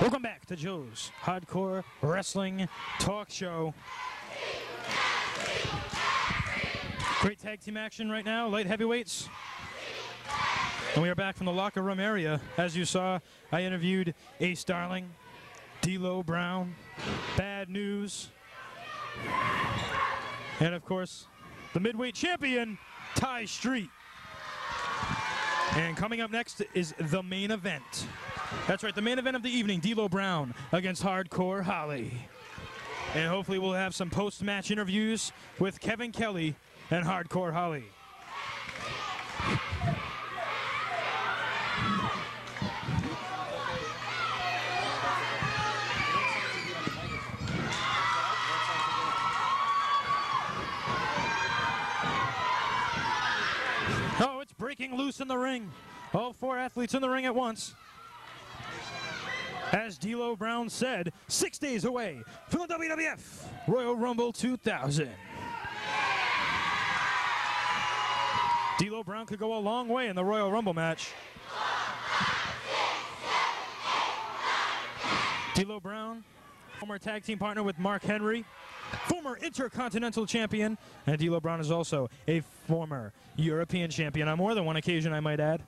Welcome back to Joe's Hardcore Wrestling Talk Show. Great tag team action right now, light heavyweights. And we are back from the locker room area. As you saw, I interviewed Ace Darling, D'Lo Brown, Bad News, and of course, the midweight champion, Ty Street. And coming up next is the main event. That's right, the main event of the evening, D'Lo Brown against Hardcore Holly. And hopefully we'll have some post-match interviews with Kevin Kelly and Hardcore Holly. Oh, it's breaking loose in the ring. All four athletes in the ring at once. As D'Lo Brown said, 6 days away from the WWF Royal Rumble 2000. D'Lo Brown could go a long way in the Royal Rumble match. D'Lo Brown, former tag team partner with Mark Henry, former Intercontinental Champion, and D'Lo Brown is also a former European Champion on more than one occasion, I might add.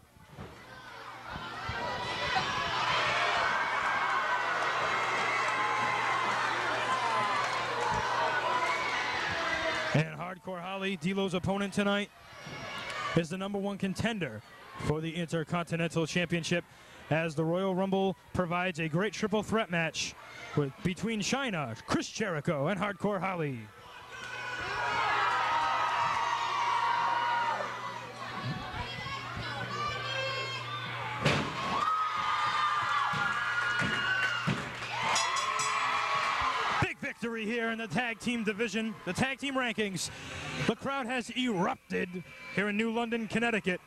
And Hardcore Holly, D'Lo's opponent tonight, is the #1 contender for the Intercontinental Championship, as the Royal Rumble provides a great triple threat match between Chyna, Chris Jericho, and Hardcore Holly. Victory here in the tag team division, the tag team rankings. The crowd has erupted here in New London, Connecticut.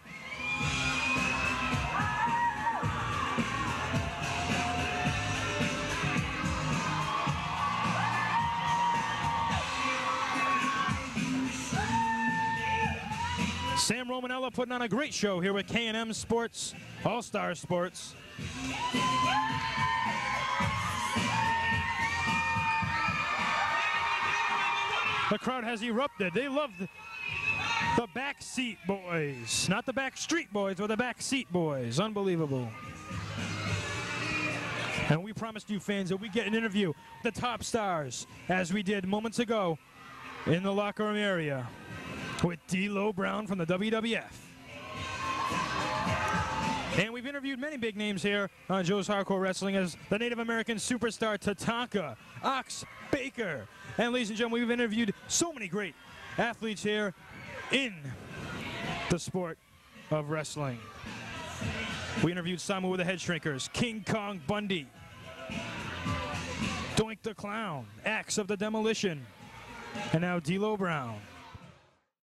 Sam Romanella putting on a great show here with K&M Sports, All-Star Sports. The crowd has erupted. They love the Backseat Boyz. Not the Backstreet Boys, but the Backseat Boyz. Unbelievable. And we promised you fans that we get an interview with the top stars, as we did moments ago in the locker room area with D'Lo Brown from the WWF. And we've interviewed many big names here on Joe's Hardcore Wrestling, as the Native American superstar Tatanka, Ox Baker. And ladies and gentlemen, we've interviewed so many great athletes here in the sport of wrestling. We interviewed Samu with the Head Shrinkers, King Kong Bundy, Doink the Clown, Axe of the Demolition, and now D'Lo Brown.